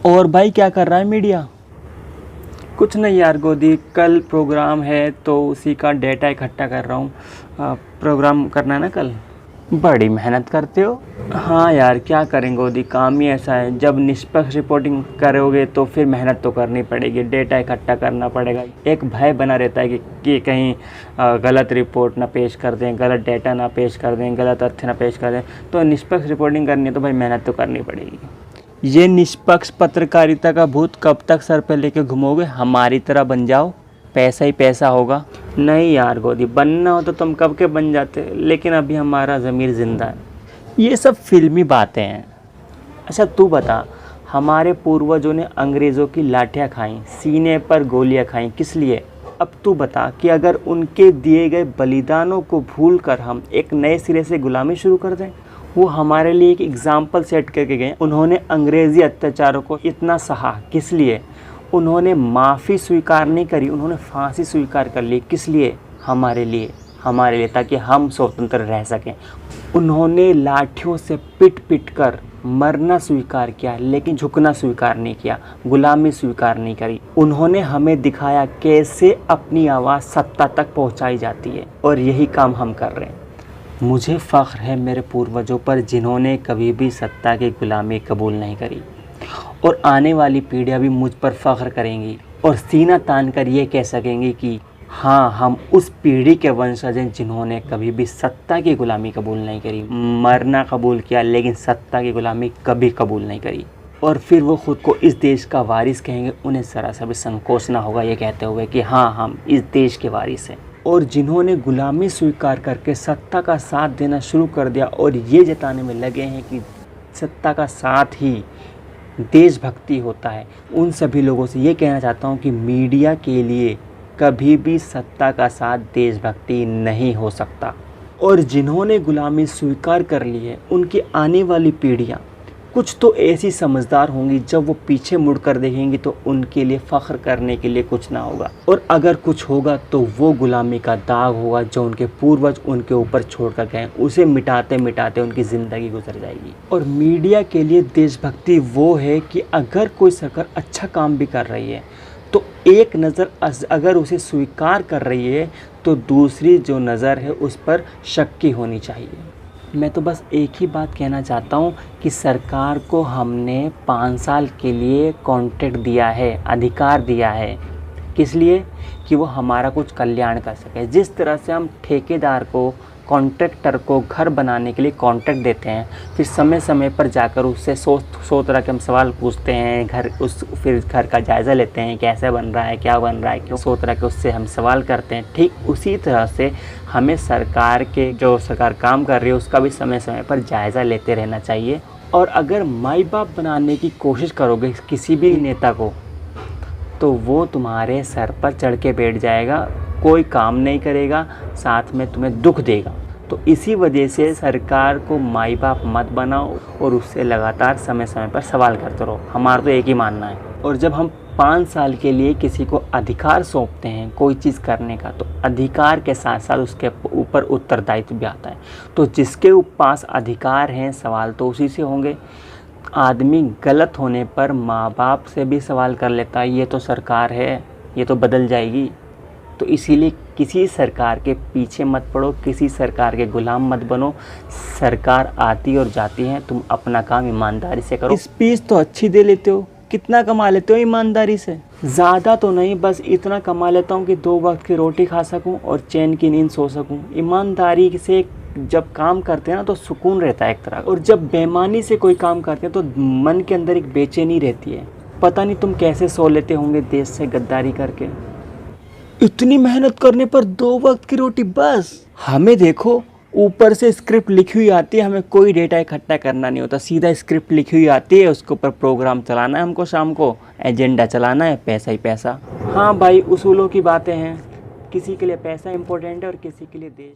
और भाई क्या कर रहा है मीडिया? कुछ नहीं यार गोदी, कल प्रोग्राम है तो उसी का डेटा इकट्ठा कर रहा हूँ। प्रोग्राम करना है ना कल। बड़ी मेहनत करते हो। हाँ यार क्या करें गोदी, काम ही ऐसा है। जब निष्पक्ष रिपोर्टिंग करोगे तो फिर मेहनत तो करनी पड़ेगी, डेटा इकट्ठा करना पड़ेगा। एक भय बना रहता है कि कहीं गलत रिपोर्ट ना पेश कर दें, गलत डेटा ना पेश कर दें, गलत तथ्य ना पेश कर दें। तो निष्पक्ष रिपोर्टिंग करनी है तो भाई मेहनत तो करनी पड़ेगी। ये निष्पक्ष पत्रकारिता का भूत कब तक सर पे लेके घूमोगे? हमारी तरह बन जाओ, पैसा ही पैसा होगा। नहीं यार गोदी, बनना हो तो तुम कब के बन जाते, लेकिन अभी हमारा ज़मीर ज़िंदा है। ये सब फिल्मी बातें हैं। अच्छा तू बता, हमारे पूर्वजों ने अंग्रेज़ों की लाठियाँ खाईं, सीने पर गोलियाँ खाईं, किस लिए? अब तू बता कि अगर उनके दिए गए बलिदानों को भूल कर हम एक नए सिरे से गुलामी शुरू कर दें। वो हमारे लिए एक एग्ज़ाम्पल सेट करके गए। उन्होंने अंग्रेज़ी अत्याचारों को इतना सहा, किस लिए? उन्होंने माफ़ी स्वीकार नहीं करी, उन्होंने फांसी स्वीकार कर ली, किस लिए? हमारे लिए, ताकि हम स्वतंत्र रह सकें। उन्होंने लाठियों से पिट कर मरना स्वीकार किया, लेकिन झुकना स्वीकार नहीं किया, गुलामी स्वीकार नहीं करी। उन्होंने हमें दिखाया कैसे अपनी आवाज़ सत्ता तक पहुंचाई जाती है, और यही काम हम कर रहे हैं। मुझे फ़ख्र है मेरे पूर्वजों पर, जिन्होंने कभी भी सत्ता की गुलामी कबूल नहीं करी, और आने वाली पीढ़ियाँ भी मुझ पर फ़ख्र करेंगी और सीना तान कर ये कह सकेंगी कि हाँ, हम उस पीढ़ी के वंशज हैं जिन्होंने कभी भी सत्ता की गुलामी कबूल नहीं करी। मरना कबूल किया, लेकिन सत्ता की गुलामी कभी कबूल नहीं करी। और फिर वो ख़ुद को इस देश का वारिस कहेंगे। उन्हें ज़रा सा भी संकोच ना होगा ये कहते हुए कि हाँ, हम इस देश के वारिस हैं। और जिन्होंने गुलामी स्वीकार करके सत्ता का साथ देना शुरू कर दिया और ये जताने में लगे हैं कि सत्ता का साथ ही देशभक्ति होता है, उन सभी लोगों से ये कहना चाहता हूँ कि मीडिया के लिए कभी भी सत्ता का साथ देशभक्ति नहीं हो सकता। और जिन्होंने गुलामी स्वीकार कर ली है, उनकी आने वाली पीढ़ियाँ कुछ तो ऐसी समझदार होंगी, जब वो पीछे मुड़ कर देखेंगी तो उनके लिए फ़ख्र करने के लिए कुछ ना होगा। और अगर कुछ होगा तो वो गुलामी का दाग होगा जो उनके पूर्वज उनके ऊपर छोड़ कर गए। उसे मिटाते मिटाते उनकी ज़िंदगी गुजर जाएगी। और मीडिया के लिए देशभक्ति वो है कि अगर कोई सरकार अच्छा काम भी कर रही है तो एक नज़र अगर उसे स्वीकार कर रही है तो दूसरी जो नज़र है उस पर शक की होनी चाहिए। मैं तो बस एक ही बात कहना चाहता हूँ कि सरकार को हमने 5 साल के लिए कॉन्ट्रैक्ट दिया है, अधिकार दिया है। किस लिए? कि वो हमारा कुछ कल्याण कर सके। जिस तरह से हम ठेकेदार को, कॉन्ट्रैक्टर को घर बनाने के लिए कॉन्ट्रैक्ट देते हैं, फिर समय समय पर जाकर उससे सौ तरह के हम सवाल पूछते हैं, फिर घर का जायज़ा लेते हैं, कैसे बन रहा है, क्या बन रहा है, क्यों, 100 तरह के उससे हम सवाल करते हैं। ठीक उसी तरह से हमें सरकार काम कर रही है उसका भी समय समय पर जायज़ा लेते रहना चाहिए। और अगर माई बाप बनाने की कोशिश करोगे किसी भी नेता को, तो वो तुम्हारे सर पर चढ़ के बैठ जाएगा, कोई काम नहीं करेगा, साथ में तुम्हें दुख देगा। तो इसी वजह से सरकार को माई बाप मत बनाओ और उससे लगातार समय समय पर सवाल करते रहो। हमारा तो एक ही मानना है। और जब हम 5 साल के लिए किसी को अधिकार सौंपते हैं कोई चीज़ करने का, तो अधिकार के साथ साथ उसके ऊपर उत्तरदायित्व भी आता है। तो जिसके पास अधिकार हैं, सवाल तो उसी से होंगे। आदमी गलत होने पर माँ बाप से भी सवाल कर लेता है, ये तो सरकार है, ये तो बदल जाएगी। तो इसीलिए किसी सरकार के पीछे मत पड़ो, किसी सरकार के गुलाम मत बनो। सरकार आती और जाती है, तुम अपना काम ईमानदारी से करो। स्पीच तो अच्छी दे लेते हो, कितना कमा लेते हो ईमानदारी से? ज़्यादा तो नहीं, बस इतना कमा लेता हूँ कि 2 वक्त की रोटी खा सकूँ और चैन की नींद सो सकूँ। ईमानदारी से जब काम करते हैं ना तो सुकून रहता है एक तरह। और जब बेईमानी से कोई काम करते हैं तो मन के अंदर एक बेचैनी रहती है। पता नहीं तुम कैसे सो लेते होंगे देश से गद्दारी करके। इतनी मेहनत करने पर 2 वक्त की रोटी बस? हमें देखो, ऊपर से स्क्रिप्ट लिखी हुई आती है, हमें कोई डेटा इकट्ठा करना नहीं होता, सीधा स्क्रिप्ट लिखी हुई आती है, उसके ऊपर प्रोग्राम चलाना है हमको, शाम को एजेंडा चलाना है, पैसा ही पैसा। हाँ भाई, उसूलों की बातें हैं, किसी के लिए पैसा इंपॉर्टेंट है और किसी के लिए देश।